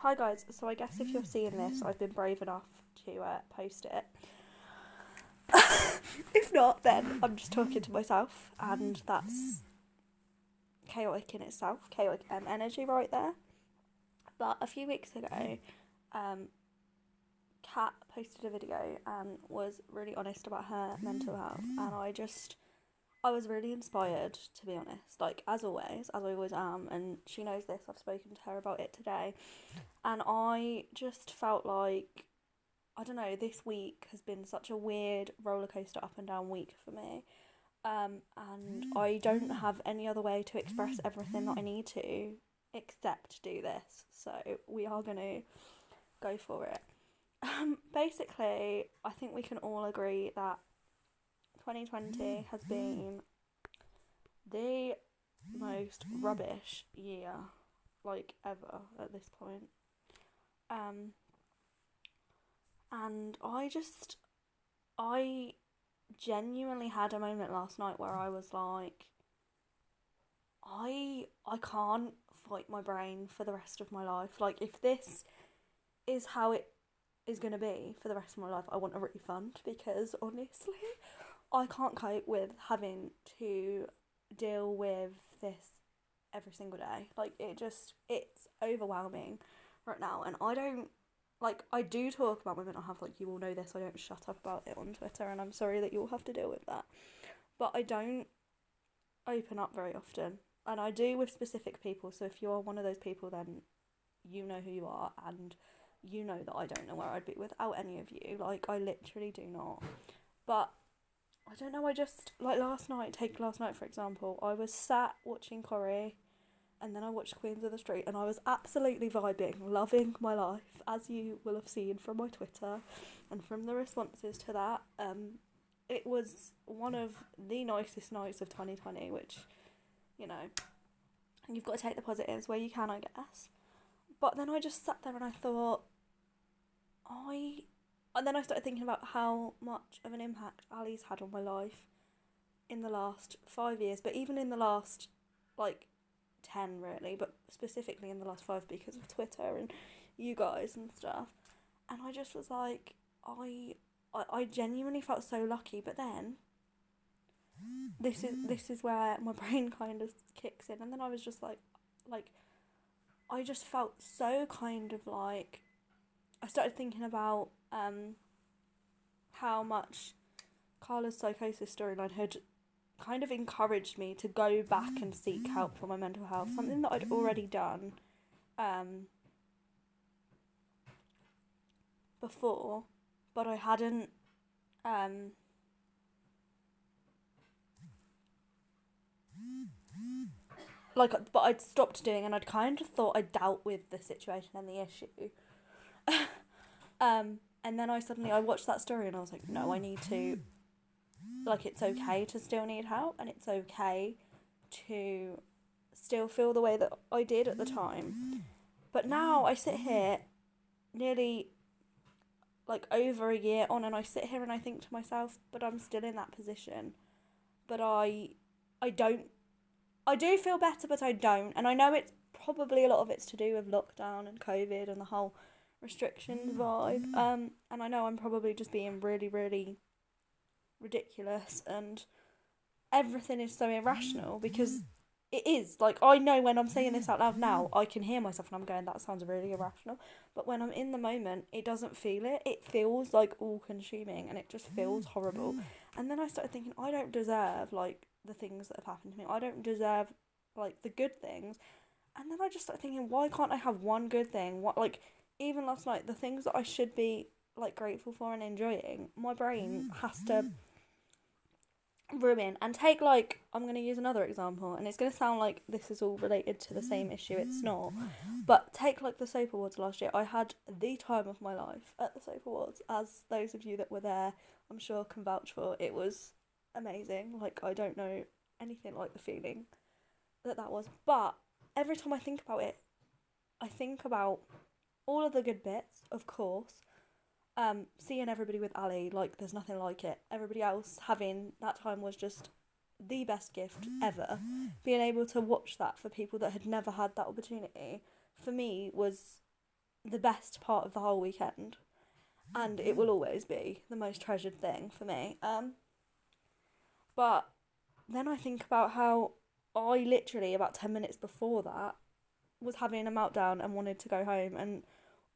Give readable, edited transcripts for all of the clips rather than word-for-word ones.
Hi guys, so I guess if you're seeing this, I've been brave enough to post it. If not, then I'm just talking to myself, and that's chaotic in itself, chaotic energy right there. But a few weeks ago, Kat posted a video and was really honest about her mental health, and I was really inspired, to be honest. Like, as always, as I always am, and she knows this, I've spoken to her about it today. And I just felt like, I don't know, this week has been such a weird roller coaster up and down week for me. And I don't have any other way to express everything that I need to except do this. So we are going to go for it. Basically, I think we can all agree that 2020 has been the most rubbish year, like, ever at this point. And I genuinely had a moment last night where I was like, I can't fight my brain for the rest of my life. Like, if this is how it is going to be for the rest of my life, I want a refund, because honestly, I can't cope with having to deal with this every single day. Like, it's overwhelming right now, and I do talk about my mental health, like, you all know this, I don't shut up about it on Twitter, and I'm sorry that you all have to deal with that, but I don't open up very often, and I do with specific people. So if you're one of those people, then you know who you are, and you know that I don't know where I'd be without any of you. Like, I literally do not. But I don't know, I just, like, take last night for example, I was sat watching Corrie, and then I watched Queens of the Street, and I was absolutely vibing, loving my life, as you will have seen from my Twitter and from the responses to that. It was one of the nicest nights of 2020, which, you know, you've got to take the positives where you can, I guess. But then I just sat there and I thought, and then I started thinking about how much of an impact Ali's had on my life in the last 5 years, but even in the last, like, 10 really, but specifically in the last 5 because of Twitter and you guys and stuff. And I just was like, I genuinely felt so lucky. But then this is where my brain kind of kicks in, and then I was just like I just felt so kind of like, I started thinking about how much Carla's psychosis storyline had kind of encouraged me to go back and seek help for my mental health, something that I'd already done before, but I hadn't but I'd stopped doing, and I'd kind of thought I'd dealt with the situation and the issue. And then I watched that story and I was like, no, I need to, like, it's okay to still need help, and it's okay to still feel the way that I did at the time. But now I sit here nearly, like, over a year on, and I sit here and I think to myself, but I'm still in that position. But I do feel better, but I don't. And I know it's probably a lot of it's to do with lockdown and COVID and the whole restrictions vibe. And I know I'm probably just being really, really ridiculous, and everything is so irrational, because it is. Like, I know when I'm saying this out loud now, I can hear myself and I'm going, that sounds really irrational. But when I'm in the moment, it doesn't feel it. It feels like all consuming, and it just feels horrible. And then I started thinking, I don't deserve, like, the things that have happened to me. I don't deserve, like, the good things. And then I just started thinking, why can't I have one good thing? What, like, even last night, the things that I should be, like, grateful for and enjoying, my brain has to ruin. And take, like, I'm going to use another example, and it's going to sound like this is all related to the same issue. It's not. But take, like, the Soap Awards last year. I had the time of my life at the Soap Awards, as those of you that were there, I'm sure, can vouch for. It was amazing. Like, I don't know anything like the feeling that was. But every time I think about it, I think about all of the good bits, of course. Seeing everybody with Ali, like, there's nothing like it. Everybody else having that time was just the best gift ever. Being able to watch that for people that had never had that opportunity, for me, was the best part of the whole weekend, and it will always be the most treasured thing for me. But then I think about how I literally, about 10 minutes before that, was having a meltdown and wanted to go home, and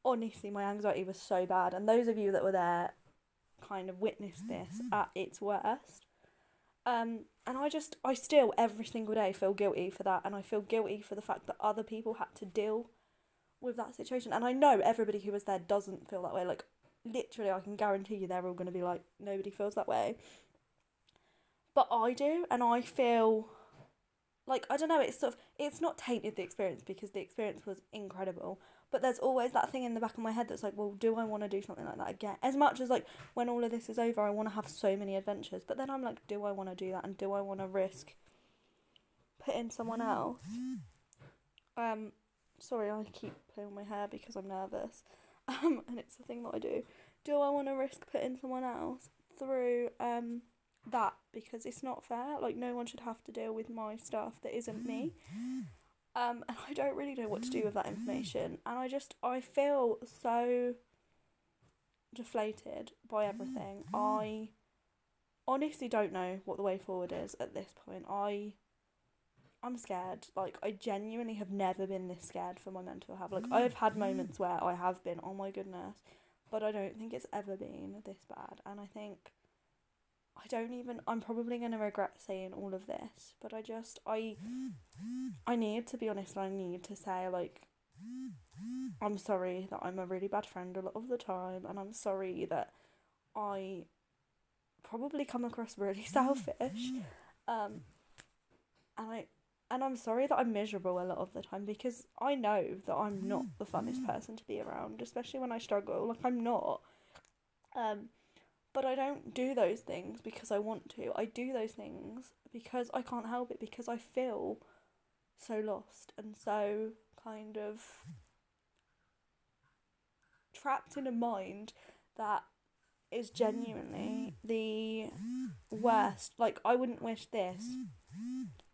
honestly my anxiety was so bad, and those of you that were there kind of witnessed this at its worst. And I still every single day feel guilty for that, and I feel guilty for the fact that other people had to deal with that situation. And I know everybody who was there doesn't feel that way. Like, literally, I can guarantee you they're all going to be like, nobody feels that way. But I do, and I feel like, I don't know, it's not tainted the experience, because the experience was incredible. But there's always that thing in the back of my head that's like, well, do I want to do something like that again? As much as, like, when all of this is over, I want to have so many adventures. But then I'm like, do I want to do that? And do I want to risk putting someone else? Sorry, I keep playing with my hair because I'm nervous. And it's the thing that I do. Do I want to risk putting someone else through, that? Because it's not fair. Like, no one should have to deal with my stuff that isn't me. And I don't really know what to do with that information. And I feel so deflated by everything. I honestly don't know what the way forward is at this point. I'm scared. Like, I genuinely have never been this scared for my mental health. Like, I've had moments where I have been, oh my goodness, but I don't think it's ever been this bad. And I think I'm probably going to regret saying all of this, but I need to be honest, and I need to say, like, I'm sorry that I'm a really bad friend a lot of the time, and I'm sorry that I probably come across really selfish, and I'm sorry that I'm miserable a lot of the time, because I know that I'm not the funnest person to be around, especially when I struggle. Like, I'm not. But I don't do those things because I want to. I do those things because I can't help it, because I feel so lost and so kind of trapped in a mind that is genuinely the worst. Like, I wouldn't wish this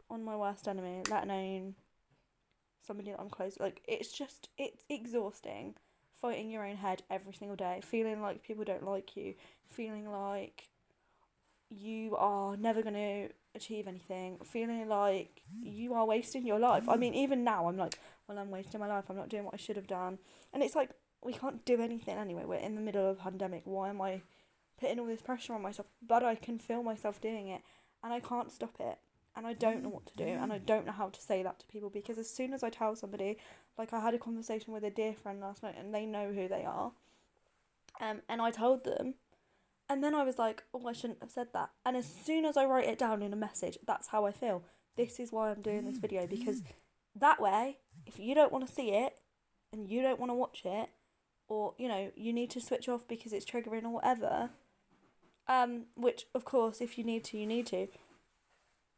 on my worst enemy, let alone somebody that I'm close to. Like, it's exhausting fighting your own head every single day, feeling like people don't like you, feeling like you are never going to achieve anything, feeling like you are wasting your life. I mean, even now I'm like, well, I'm wasting my life, I'm not doing what I should have done. And it's like, we can't do anything anyway, we're in the middle of a pandemic, why am I putting all this pressure on myself? But I can feel myself doing it, and I can't stop it, and I don't know what to do, and I don't know how to say that to people, because as soon as I tell somebody, like, I had a conversation with a dear friend last night, and they know who they are, and I told them, and then I was like, oh, I shouldn't have said that. And as soon as I wrote it down in a message, that's how I feel. This is why I'm doing this video, because that way, if you don't want to see it, and you don't want to watch it, or, you know, you need to switch off because it's triggering or whatever, which, of course, if you need to, you need to,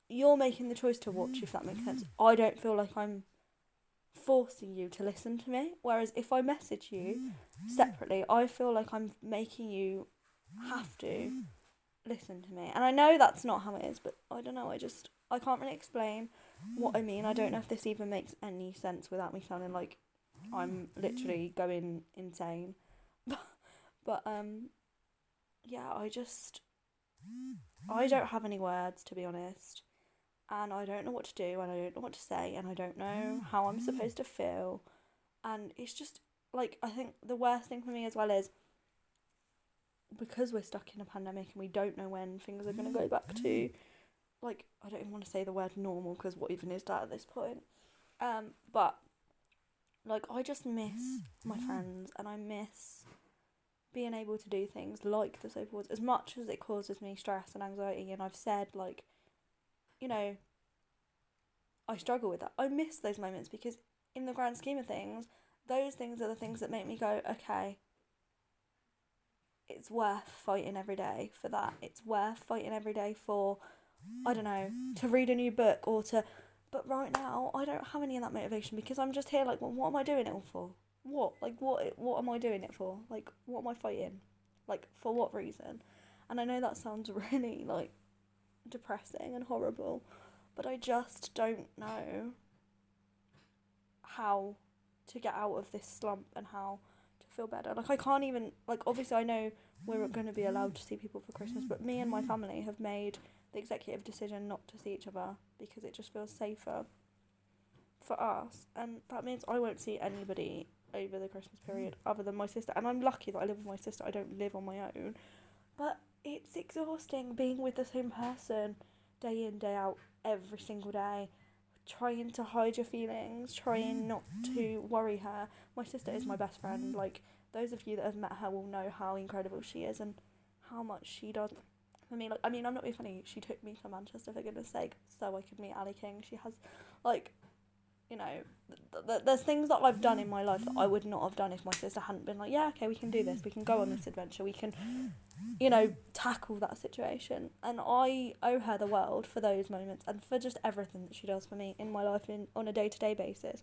you're making the choice to watch, if that makes sense. I don't feel like I'm forcing you to listen to me, whereas if I message you separately, I feel like I'm making you have to listen to me. And I know that's not how it is, but I don't know, I can't really explain what I mean. I don't know if this even makes any sense without me sounding like I'm literally going insane. But yeah, I don't have any words, to be honest, and I don't know what to do, and I don't know what to say, and I don't know how I'm supposed to feel, and it's just, like, I think the worst thing for me as well is, because we're stuck in a pandemic and we don't know when things are going to go back to, like, I don't even want to say the word normal, because what even is that at this point, but, like, I just miss my friends, and I miss being able to do things like the soap awards, as much as it causes me stress and anxiety, and I've said, like, you know, I struggle with that. I miss those moments, because in the grand scheme of things, those things are the things that make me go, okay, it's worth fighting every day for that. It's worth fighting every day for, I don't know, to read a new book or to... But right now, I don't have any of that motivation, because I'm just here like, well, what am I doing it all for? What? Like, what am I doing it for? Like, what am I fighting? Like, for what reason? And I know that sounds really, like, depressing and horrible, but I just don't know how to get out of this slump and how to feel better. Like, I can't even, like, obviously I know we're going to be allowed to see people for Christmas, but me and my family have made the executive decision not to see each other because it just feels safer for us, and that means I won't see anybody over the Christmas period other than my sister. And I'm lucky that I live with my sister. I don't live on my own, but it's exhausting being with the same person day in, day out, every single day, trying to hide your feelings, trying not to worry her. My sister is my best friend. Like, those of you that have met her will know how incredible she is and how much she does for me. Like, I mean, I'm not being funny, she took me to Manchester, for goodness sake, so I could meet Ali King. She has, like, you know, there's things that I've done in my life that I would not have done if my sister hadn't been like, yeah, okay, we can do this, we can go on this adventure, we can, you know, tackle that situation. And I owe her the world for those moments and for just everything that she does for me in my life on a day-to-day basis.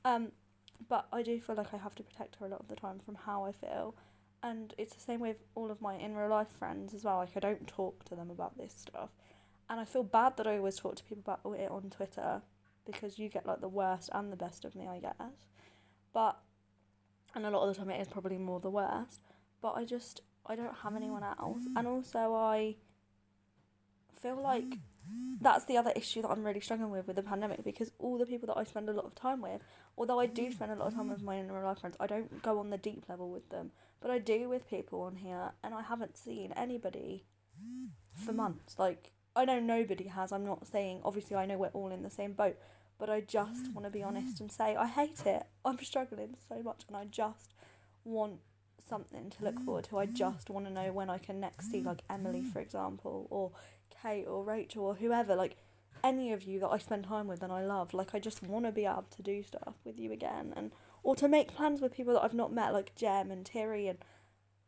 But I do feel like I have to protect her a lot of the time from how I feel. And it's the same with all of my in real life friends as well. Like, I don't talk to them about this stuff. And I feel bad that I always talk to people about it on Twitter, because you get, like, the worst and the best of me, I guess. But, and a lot of the time it is probably more the worst. But I don't have anyone else. And also I feel like that's the other issue that I'm really struggling with the pandemic, because all the people that I spend a lot of time with, although I do spend a lot of time with my in real life friends, I don't go on the deep level with them. But I do with people on here, and I haven't seen anybody for months. Like, I know nobody has. I'm not saying, obviously I know we're all in the same boat, but I just want to be honest and say I hate it. I'm struggling so much, and I just want something to look forward to. I just want to know when I can next see, like, Emily, for example, or Kate or Rachel or whoever, like, any of you that I spend time with and I love. Like, I just want to be able to do stuff with you again, and or to make plans with people that I've not met, like Jem and Terry, and,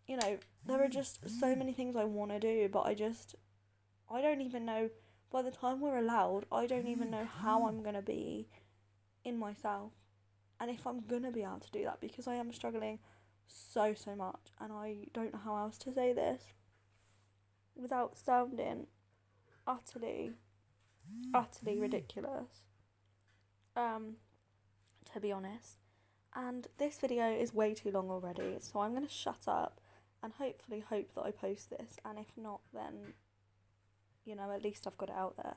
you know, there are just so many things I want to do, but I don't even know, by the time we're allowed, I don't even know how I'm going to be in myself, and if I'm going to be able to do that, because I am struggling so much, and I don't know how else to say this without sounding utterly ridiculous, to be honest. And this video is way too long already, so I'm going to shut up and hopefully hope that I post this, and if not, then, you know, at least I've got it out there.